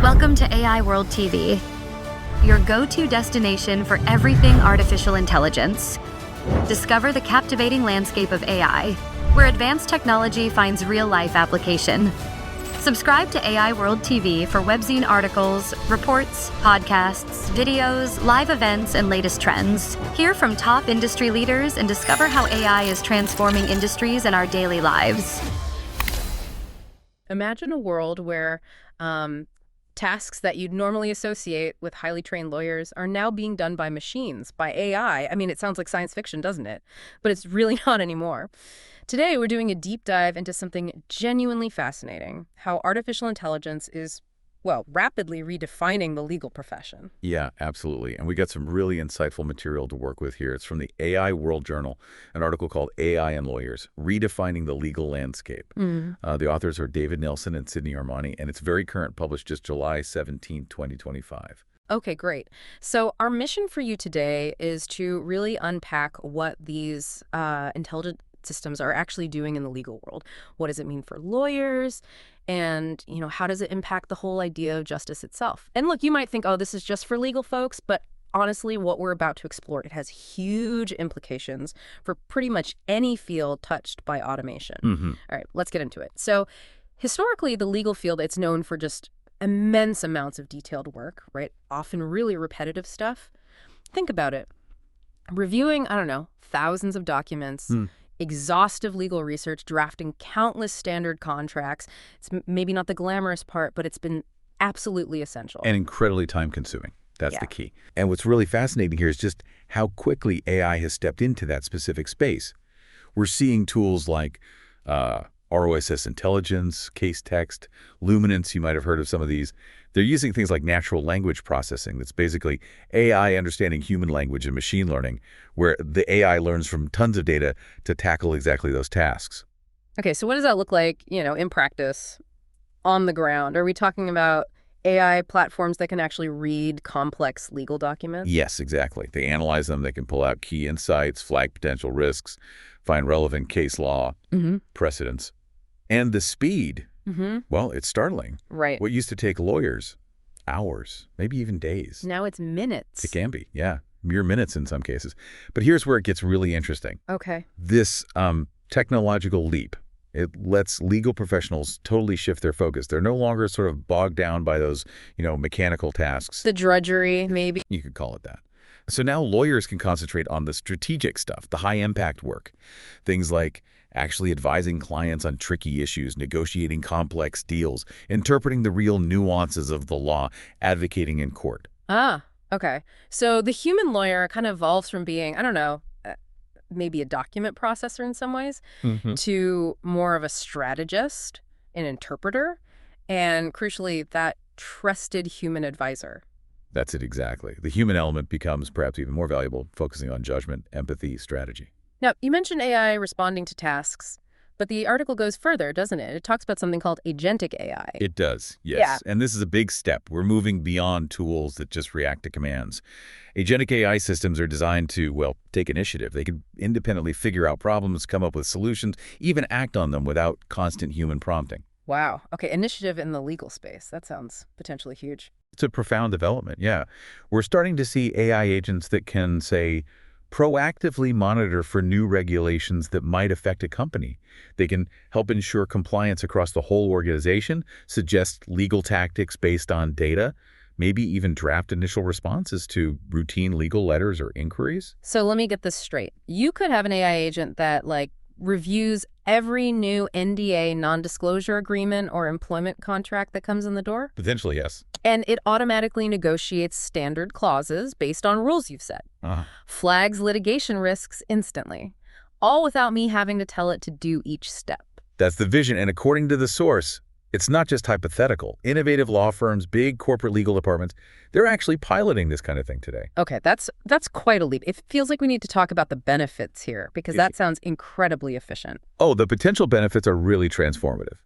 Welcome to AI World TV, your go-to destination for everything artificial intelligence. Discover the captivating landscape of AI, where advanced technology finds real-life application. Subscribe to AI World TV for webzine articles, reports, podcasts, videos, live events, and latest trends. Hear from top industry leaders and discover how AI is transforming industries and our daily lives. Imagine a world where tasks that you'd normally associate with highly trained lawyers are now being done by machines, by AI. I mean, it sounds like science fiction, doesn't it? But it's really not anymore. Today, we're doing a deep dive into something genuinely fascinating, how artificial intelligence is, well, rapidly redefining the legal profession. Yeah, absolutely. And we got some really insightful material to work with here. It's from the AI World Journal, an article called AI and Lawyers, Redefining the Legal Landscape. The authors are David Nelson and Sydney Armani, and it's very current, published just July 17, 2025. Okay, great. So our mission for you today is to really unpack what these intelligent systems are actually doing in the legal world. What does it mean for lawyers? And, how does it impact the whole idea of justice itself? And look, you might think, oh, this is just for legal folks, but honestly, what we're about to explore, it has huge implications for pretty much any field touched by automation. All right, let's get into it. So historically, the legal field, it's known for just immense amounts of detailed work, right? Often really repetitive stuff. Think about it. Reviewing, thousands of documents, exhaustive legal research, drafting countless standard contracts. It's maybe not the glamorous part, but it's been absolutely essential. And incredibly time-consuming. That's the key. And what's really fascinating here is just how quickly AI has stepped into that specific space. We're seeing tools like ROSS Intelligence, Case Text, Luminance, you might have heard of some of these. They're using things like natural language processing. That's basically AI understanding human language and machine learning, where the AI learns from tons of data to tackle exactly those tasks. Okay, so what does that look like, in practice, on the ground? Are we talking about AI platforms that can actually read complex legal documents? Yes, exactly. They analyze them. They can pull out key insights, flag potential risks, find relevant case law, precedents. And the speed, well, it's startling. Right. What used to take lawyers hours, maybe even days. Now it's minutes. It can be, yeah. Mere minutes in some cases. But here's where it gets really interesting. Okay. This technological leap, it lets legal professionals totally shift their focus. They're no longer sort of bogged down by those, mechanical tasks. The drudgery, maybe. You could call it that. So now lawyers can concentrate on the strategic stuff, the high-impact work. Things like actually advising clients on tricky issues, negotiating complex deals, interpreting the real nuances of the law, advocating in court. Ah, okay. So the human lawyer kind of evolves from being, maybe a document processor in some ways, to more of a strategist, an interpreter, and crucially, that trusted human advisor. That's it exactly. The human element becomes perhaps even more valuable, focusing on judgment, empathy, strategy. Now, you mentioned AI responding to tasks, but the article goes further, doesn't it? It talks about something called agentic AI. It does, yes. Yeah. And this is a big step. We're moving beyond tools that just react to commands. Agentic AI systems are designed to, well, take initiative. They can independently figure out problems, come up with solutions, even act on them without constant human prompting. Wow. Okay, initiative in the legal space. That sounds potentially huge. It's a profound development, yeah. We're starting to see AI agents that can, say, proactively monitor for new regulations that might affect a company. They can help ensure compliance across the whole organization, suggest legal tactics based on data, maybe even draft initial responses to routine legal letters or inquiries. So let me get this straight. You could have an AI agent that, reviews every new NDA, non-disclosure agreement, or employment contract that comes in the door? Potentially, yes. And it automatically negotiates standard clauses based on rules you've set. Flags litigation risks instantly, all without me having to tell it to do each step. That's the vision, and according to the source, it's not just hypothetical. Innovative law firms, big corporate legal departments, they're actually piloting this kind of thing today. Okay, that's quite a leap. It feels like we need to talk about the benefits here, because that sounds incredibly efficient. Oh, the potential benefits are really transformative.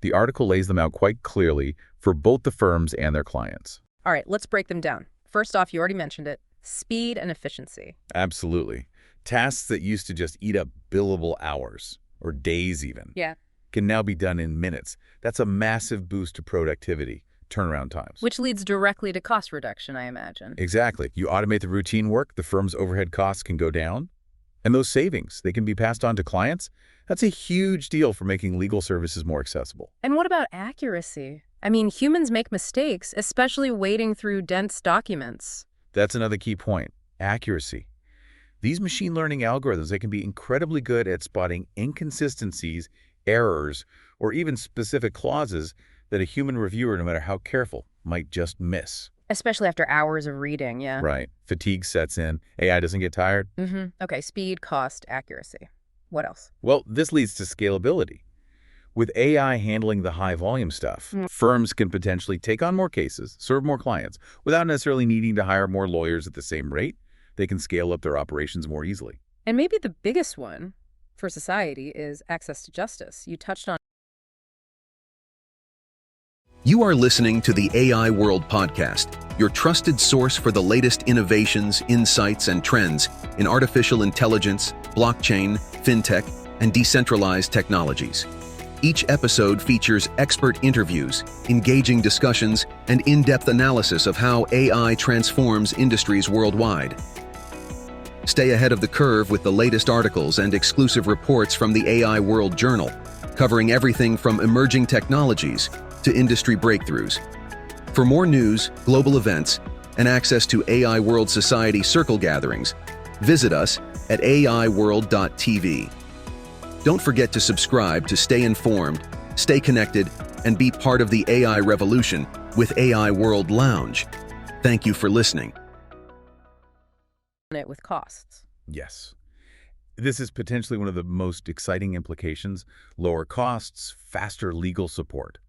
The article lays them out quite clearly for both the firms and their clients. All right, let's break them down. First off, you already mentioned it, speed and efficiency. Absolutely. Tasks that used to just eat up billable hours, or days even, Yeah. can now be done in minutes. That's a massive boost to productivity, turnaround times. Which leads directly to cost reduction, I imagine. Exactly. You automate the routine work, the firm's overhead costs can go down, and those savings, they can be passed on to clients. That's a huge deal for making legal services more accessible. And what about accuracy? I mean, humans make mistakes, especially wading through dense documents. That's another key point, accuracy. These machine learning algorithms, they can be incredibly good at spotting inconsistencies, errors, or even specific clauses that a human reviewer, no matter how careful, might just miss. Especially after hours of reading, yeah. Right. Fatigue sets in. AI doesn't get tired. Okay, speed, cost, accuracy. What else? Well, this leads to scalability. With AI handling the high volume stuff, firms can potentially take on more cases, serve more clients, without necessarily needing to hire more lawyers at the same rate. They can scale up their operations more easily. And maybe the biggest one for society is access to justice. You touched on. You are listening to the AI World Podcast, your trusted source for the latest innovations, insights, and trends in artificial intelligence, blockchain, fintech, and decentralized technologies. Each episode features expert interviews, engaging discussions, and in-depth analysis of how AI transforms industries worldwide. Stay ahead of the curve with the latest articles and exclusive reports from the AI World Journal, covering everything from emerging technologies to industry breakthroughs. For more news, global events, and access to AI World Society circle gatherings, visit us at aiworld.tv. Don't forget to subscribe to stay informed, stay connected, and be part of the AI revolution with AI World Lounge. Thank you for listening. It with costs. Yes. This is potentially one of the most exciting implications: lower costs, faster legal support.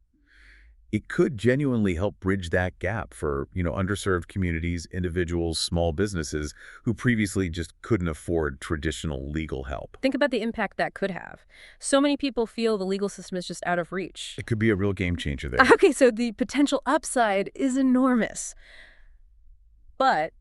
It could genuinely help bridge that gap for, underserved communities, individuals, small businesses who previously just couldn't afford traditional legal help. Think about the impact that could have. So many people feel the legal system is just out of reach. It could be a real game changer there. Okay, so the potential upside is enormous. But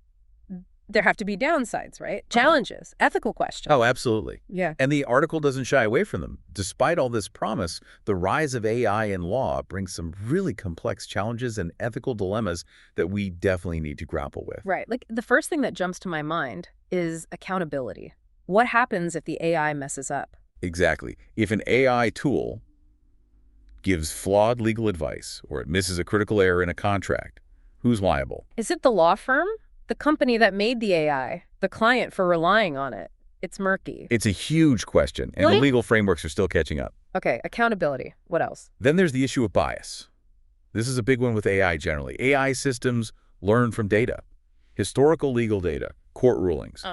there have to be downsides, right? Challenges, ethical questions. Oh, absolutely. Yeah. And the article doesn't shy away from them. Despite all this promise, the rise of AI in law brings some really complex challenges and ethical dilemmas that we definitely need to grapple with. Right. Like, the first thing that jumps to my mind is accountability. What happens if the AI messes up? Exactly. If an AI tool gives flawed legal advice or it misses a critical error in a contract, who's liable? Is it the law firm? The company that made the AI? The client for relying on it? It's murky. It's a huge question, and Really? the legal frameworks are still catching up. Okay, accountability. What else? Then there's the issue of bias. This is a big one with AI generally. AI systems learn from data, historical legal data, court rulings.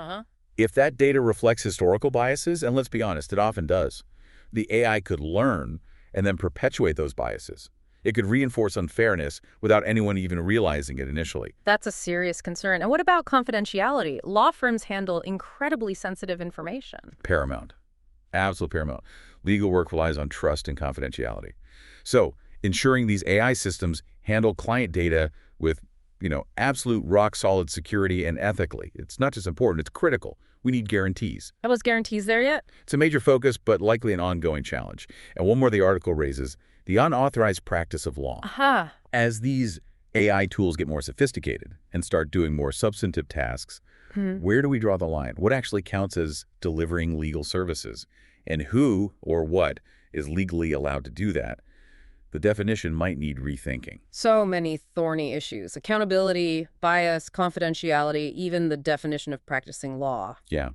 If that data reflects historical biases, and let's be honest, it often does, the AI could learn and then perpetuate those biases. It could reinforce unfairness without anyone even realizing it initially. That's a serious concern. And what about confidentiality? Law firms handle incredibly sensitive information. Paramount. Absolute paramount. Legal work relies on trust and confidentiality. So, ensuring these AI systems handle client data with, absolute rock-solid security and ethically. It's not just important, it's critical. We need guarantees. Are those guarantees there yet? It's a major focus, but likely an ongoing challenge. And one more the article raises: the unauthorized practice of law. As these AI tools get more sophisticated and start doing more substantive tasks, where do we draw the line? What actually counts as delivering legal services? And who or what is legally allowed to do that? The definition might need rethinking. So many thorny issues. Accountability, bias, confidentiality, even the definition of practicing law. Yeah.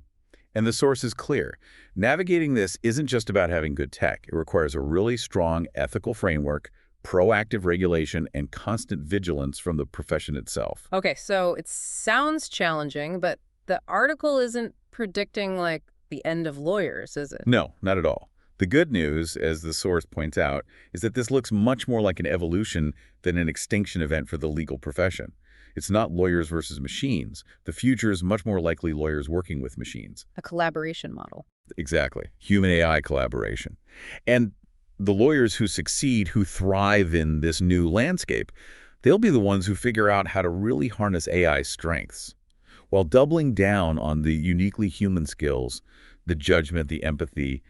And the source is clear. Navigating this isn't just about having good tech. It requires a really strong ethical framework, proactive regulation, and constant vigilance from the profession itself. Okay, so it sounds challenging, but the article isn't predicting, the end of lawyers, is it? No, not at all. The good news, as the source points out, is that this looks much more like an evolution than an extinction event for the legal profession. It's not lawyers versus machines. The future is much more likely lawyers working with machines. A collaboration model. Exactly. Human-AI collaboration. And the lawyers who succeed, who thrive in this new landscape, they'll be the ones who figure out how to really harness AI's strengths, while doubling down on the uniquely human skills, the judgment, the empathy,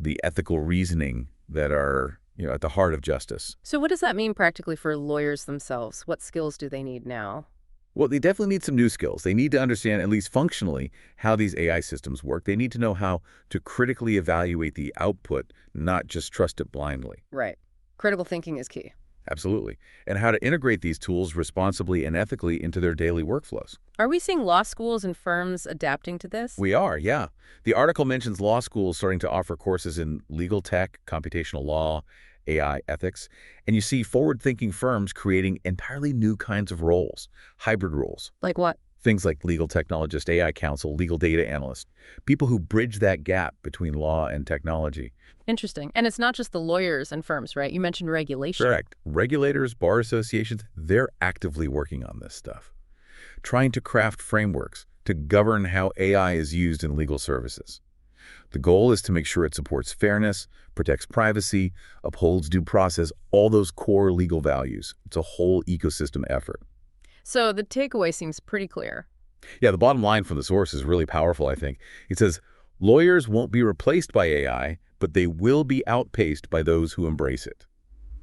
the ethical reasoning that are, at the heart of justice. So what does that mean practically for lawyers themselves? What skills do they need now? Well, they definitely need some new skills. They need to understand, at least functionally, how these AI systems work. They need to know how to critically evaluate the output, not just trust it blindly. Right. Critical thinking is key. Absolutely. And how to integrate these tools responsibly and ethically into their daily workflows. Are we seeing law schools and firms adapting to this? We are, yeah. The article mentions law schools starting to offer courses in legal tech, computational law, AI ethics, and you see forward-thinking firms creating entirely new kinds of roles, hybrid roles. Like what? Things like legal technologist, AI counsel, legal data analyst, people who bridge that gap between law and technology. Interesting. And it's not just the lawyers and firms, right? You mentioned regulation. Correct. Regulators, bar associations, they're actively working on this stuff, trying to craft frameworks to govern how AI is used in legal services. The goal is to make sure it supports fairness, protects privacy, upholds due process, all those core legal values. It's a whole ecosystem effort. So the takeaway seems pretty clear. Yeah, the bottom line from the source is really powerful, I think. It says, lawyers won't be replaced by AI, but they will be outpaced by those who embrace it.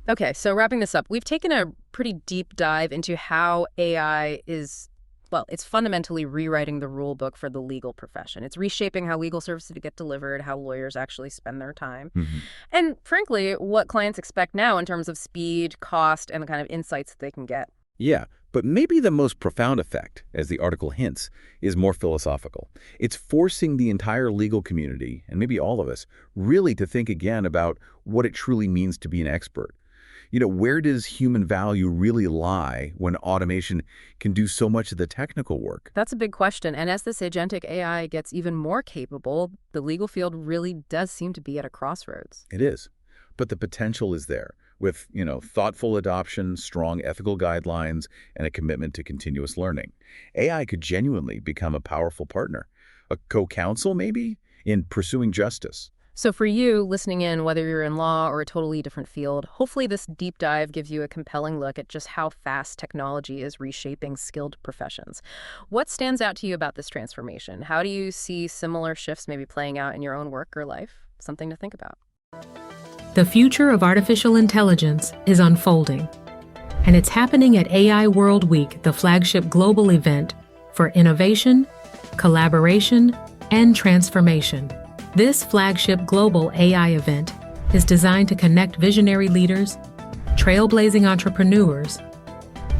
Okay, so wrapping this up, we've taken a pretty deep dive into how AI is, well, it's fundamentally rewriting the rule book for the legal profession. It's reshaping how legal services get delivered, how lawyers actually spend their time, and frankly, what clients expect now in terms of speed, cost, and the kind of insights that they can get. Yeah, but maybe the most profound effect, as the article hints, is more philosophical. It's forcing the entire legal community, and maybe all of us, really to think again about what it truly means to be an expert. Where does human value really lie when automation can do so much of the technical work? That's a big question. And as this agentic AI gets even more capable, the legal field really does seem to be at a crossroads. It is. But the potential is there with, thoughtful adoption, strong ethical guidelines, and a commitment to continuous learning. AI could genuinely become a powerful partner, a co-counsel maybe, in pursuing justice. So for you, listening in, whether you're in law or a totally different field, hopefully this deep dive gives you a compelling look at just how fast technology is reshaping skilled professions. What stands out to you about this transformation? How do you see similar shifts maybe playing out in your own work or life? Something to think about. The future of artificial intelligence is unfolding, and it's happening at AI World Week, the flagship global event for innovation, collaboration, and transformation. This flagship global AI event is designed to connect visionary leaders, trailblazing entrepreneurs,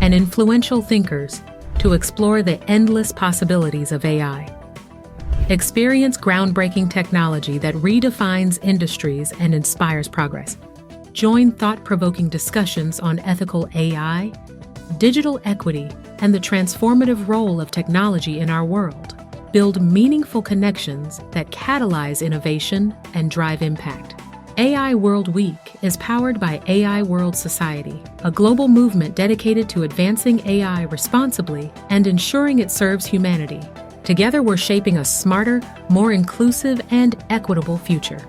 and influential thinkers to explore the endless possibilities of AI. Experience groundbreaking technology that redefines industries and inspires progress. Join thought-provoking discussions on ethical AI, digital equity, and the transformative role of technology in our world. Build meaningful connections that catalyze innovation and drive impact. AI World Week is powered by AI World Society, a global movement dedicated to advancing AI responsibly and ensuring it serves humanity. Together, we're shaping a smarter, more inclusive, and equitable future.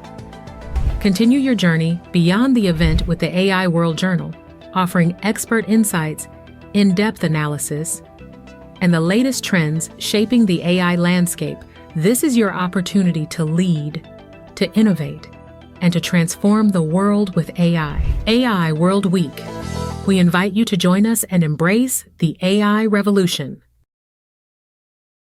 Continue your journey beyond the event with the AI World Journal, offering expert insights, in-depth analysis, and the latest trends shaping the AI landscape. This is your opportunity to lead, to innovate, and to transform the world with AI. AI World Week. We invite you to join us and embrace the AI revolution.